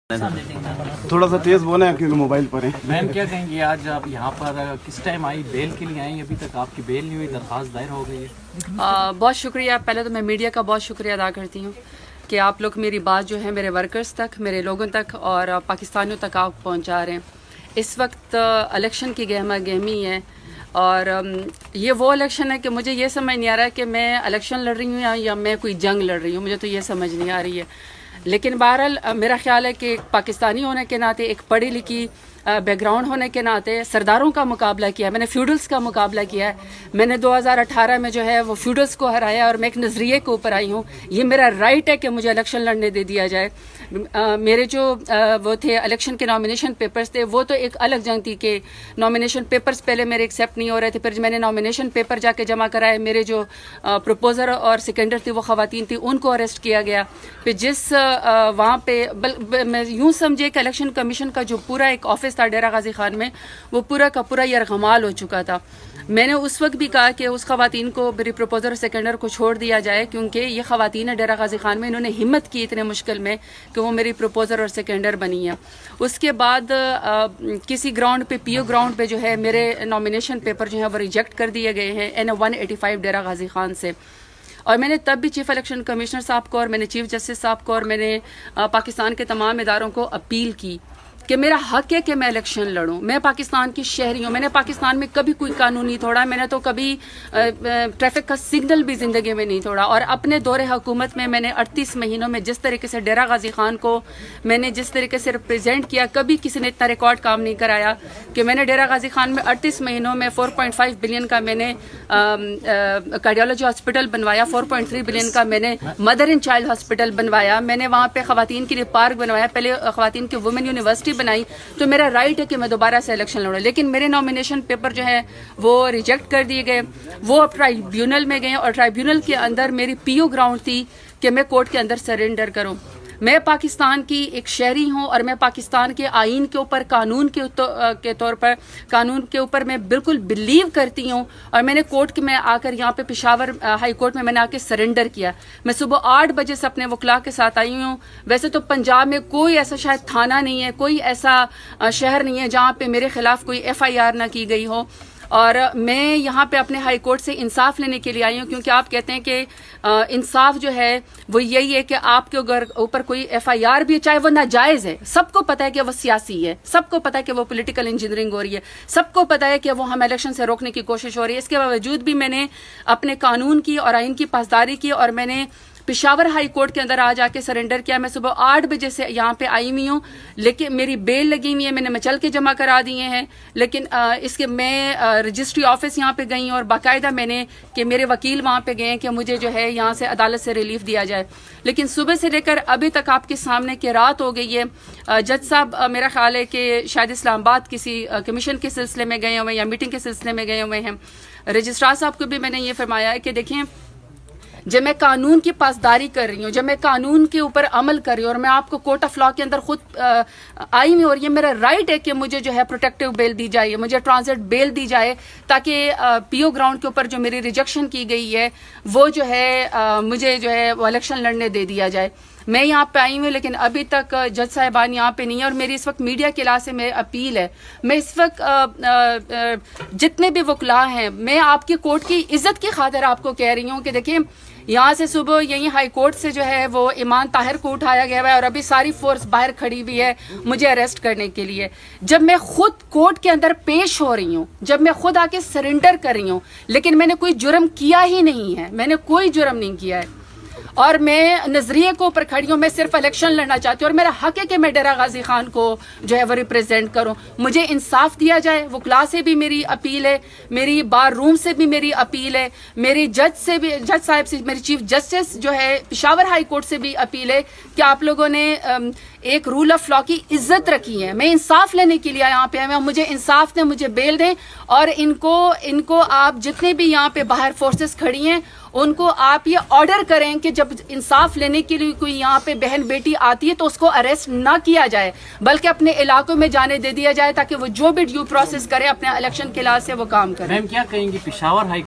تھوڑا سا تیز بولیں کیونکہ موبائل پر ہیں. میم کیا کہیں گی آج آپ یہاں پر کس ٹائم آئی، بیل کے لیے آئیں؟ ابھی تک آپ کی بیل نہیں ہوئی، درخواست دائر ہو گئی ہے. بہت شکریہ. پہلے تو میں میڈیا کا بہت شکریہ ادا کرتی ہوں کہ آپ لوگ میری بات جو ہے میرے ورکرز تک، میرے لوگوں تک اور پاکستانیوں تک آپ پہنچا رہے ہیں. اس وقت الیکشن کی گہما گہمی ہے اور یہ وہ الیکشن ہے کہ مجھے یہ سمجھ نہیں آ رہا ہے کہ میں الیکشن لڑ رہی ہوں یا میں کوئی جنگ لڑ رہی ہوں. مجھے تو یہ سمجھ نہیں آ رہی ہے. لیکن بہرحال میرا خیال ہے کہ ایک پاکستانی ہونے کے ناطے، ایک پڑھی لکھی بیک گراؤنڈ ہونے کے ناطے سرداروں کا مقابلہ کیا ہے. میں نے فیوڈلز کا مقابلہ کیا ہے. میں نے 2018 میں جو ہے وہ فیوڈلز کو ہرایا اور میں ایک نظریے کے اوپر آئی ہوں. یہ میرا رائٹ ہے کہ مجھے الیکشن لڑنے دے دیا جائے. میرے جو وہ تھے الیکشن کے نامینیشن پیپرز تھے، وہ تو ایک الگ جنگ تھی کہ نامینیشن پیپرز پہلے میرے ایکسیپٹ نہیں ہو رہے تھے. پھر میں نے نامینیشن پیپر جا کے جمع کرائے. میرے جو پروپوزر اور سیکنڈر تھی وہ خواتین تھی، ان کو اریسٹ کیا گیا. پھر جس وہاں پہ میں یوں سمجھے کہ الیکشن کمیشن کا جو پورا ایک آفس تھا ڈیرہ غازی خان میں، وہ پورا کا پورا یرغمال ہو چکا تھا. میں نے اس وقت بھی کہا کہ اس خواتین کو، میری پروپوزر اور سیکنڈر کو چھوڑ دیا جائے، کیونکہ یہ خواتین ڈیرہ غازی خان میں انہوں نے ہمت کی اتنے مشکل میں کہ وہ میری پروپوزر اور سیکنڈر بنی ہیں. اس کے بعد کسی گراؤنڈ پہ، پی او گراؤنڈ پہ جو ہے میرے نامینیشن پیپر جو ہیں وہ ریجیکٹ کر دیے گئے ہیں N185 ڈیرہ غازی خان سے. اور میں نے تب بھی چیف الیکشن کمشنر صاحب کو اور میں نے چیف جسٹس صاحب کو اور میں نے پاکستان کے تمام اداروں کو اپیل کی کہ میرا حق ہے کہ میں الیکشن لڑوں. میں پاکستان کی شہری ہوں. میں نے پاکستان میں کبھی کوئی قانون نہیں توڑا. میں نے تو کبھی ٹریفک کا سگنل بھی زندگی میں نہیں توڑا. اور اپنے دور حکومت میں نے 38 مہینوں میں جس طریقے سے ڈیرہ غازی خان کو میں نے جس طریقے سے ریپرزینٹ کیا، کبھی کسی نے اتنا ریکارڈ کام نہیں کرایا کہ میں نے ڈیرہ غازی خان میں 38 مہینوں میں 4.5 بلین کا میں نے کارڈیالوجی ہاسپٹل بنوایا. 4.3 بلین کا میں نے مدر اینڈ چائلڈ ہاسپٹل بنوایا. میں نے وہاں پہ خواتین کے لیے پارک بنوایا. پہلے خواتین کی وومن یونیورسٹی بنائی. تو میرا رائٹ ہے کہ میں دوبارہ سے الیکشن لڑوں. لیکن میرے نامینیشن پیپر جو ہے وہ ریجیکٹ کر دیے گئے. وہ اب ٹرائیبیونل میں گئے اور ٹرائیبیونل کے اندر میری پی او گراؤنڈ تھی کہ میں کورٹ کے اندر سرنڈر کروں. میں پاکستان کی ایک شہری ہوں اور میں پاکستان کے آئین کے اوپر، قانون کے طور پر، قانون کے اوپر میں بالکل بلیو کرتی ہوں. اور میں نے کورٹ میں آ کر یہاں پہ پشاور ہائی کورٹ میں نے آ کے سرنڈر کیا. میں صبح 8 بجے سے اپنے وکلاء کے ساتھ آئی ہوں. ویسے تو پنجاب میں کوئی ایسا شاید تھانہ نہیں ہے، کوئی ایسا شہر نہیں ہے جہاں پہ میرے خلاف کوئی FIR نہ کی گئی ہو. اور میں یہاں پہ اپنے ہائی کورٹ سے انصاف لینے کے لیے آئی ہوں، کیونکہ آپ کہتے ہیں کہ انصاف جو ہے وہ یہی ہے کہ آپ کے اوپر کوئی FIR بھی، چاہے وہ ناجائز ہے. سب کو پتہ ہے کہ وہ سیاسی ہے، سب کو پتہ ہے کہ وہ پولیٹیکل انجینئرنگ ہو رہی ہے، سب کو پتہ ہے کہ وہ ہم الیکشن سے روکنے کی کوشش ہو رہی ہے. اس کے باوجود بھی میں نے اپنے قانون کی اور آئین کی پاسداری کی اور میں نے پشاور ہائی کورٹ کے اندر آ کے سرنڈر کیا. میں صبح 8 بجے سے یہاں پہ آئی ہوئی ہوں، لیکن میری بیل لگی ہوئی ہے. میں نے مچل کے جمع کرا دیے ہیں. لیکن اس کے میں رجسٹری آفس یہاں پہ گئی ہوں اور باقاعدہ میں نے کہ میرے وکیل وہاں پہ گئے ہیں کہ مجھے جو ہے یہاں سے عدالت سے ریلیف دیا جائے. لیکن صبح سے لے کر ابھی تک آپ کے سامنے کہ رات ہو گئی ہے. جج صاحب میرا خیال ہے کہ شاید اسلام آباد کسی کمیشن کے سلسلے میں گئے ہوئے ہیں یا میٹنگ کے سلسلے میں گئے ہوئے ہیں. رجسٹرار صاحب کو بھی میں نے یہ فرمایا ہے کہ دیکھیں، جب میں قانون کی پاسداری کر رہی ہوں، جب میں قانون کے اوپر عمل کر رہی ہوں اور میں آپ کو کورٹ آف لاء کے اندر خود آئی ہوئی اور یہ میرا رائٹ ہے کہ مجھے جو ہے پروٹیکٹیو بیل دی جائے، مجھے ٹرانزٹ بیل دی جائے، تاکہ پی او گراؤنڈ کے اوپر جو میری ریجیکشن کی گئی ہے وہ جو ہے مجھے جو ہے وہ الیکشن لڑنے دے دیا جائے. میں یہاں پہ آئی ہوں لیکن ابھی تک جج صاحبان یہاں پہ نہیں ہے. اور میری اس وقت میڈیا کے لحاظ سے میری اپیل ہے، میں اس وقت جتنے بھی وکلاء ہیں، میں آپ کی کورٹ کی عزت کی خاطر آپ کو کہہ رہی ہوں کہ دیکھیں، یہاں سے صبح یہیں ہائی کورٹ سے جو ہے وہ ایمان طاہر کو اٹھایا گیا ہے اور ابھی ساری فورس باہر کھڑی ہوئی ہے مجھے اریسٹ کرنے کے لیے. جب میں خود کورٹ کے اندر پیش ہو رہی ہوں، جب میں خود آ کے سرنڈر کر رہی ہوں، لیکن میں نے کوئی جرم کیا ہی نہیں ہے، میں نے کوئی جرم نہیں کیا ہے اور میں نظریے کو اوپر کھڑی ہوں. میں صرف الیکشن لڑنا چاہتی ہوں اور میرا حق ہے کہ میں ڈیرہ غازی خان کو جو ہے وہ ریپرزینٹ کروں. مجھے انصاف دیا جائے. وکلاء سے بھی میری اپیل ہے، میری بار روم سے بھی میری اپیل ہے، میری جج سے بھی، جج صاحب سے، میری چیف جسٹس جو ہے پشاور ہائی کورٹ سے بھی اپیل ہے کہ آپ لوگوں نے ایک رول آف لاء کی عزت رکھی ہے. میں انصاف لینے کے لیے یہاں پہ آئے، مجھے انصاف دیں، مجھے بیل دیں. اور ان کو آپ جتنے بھی یہاں پہ باہر فورسز کھڑی ہیں ان کو آپ یہ آرڈر کریں کہ جب انصاف لینے کے لیے کوئی یہاں پہ بہن بیٹی آتی ہے تو اس کو اریسٹ نہ کیا جائے، بلکہ اپنے علاقوں میں جانے دے دیا جائے تاکہ وہ جو بھی ڈیو پروسیس کرے اپنے الیکشن کے لحاظ سے وہ کام کرے. میم کیا کہیں گی پشاور ہائی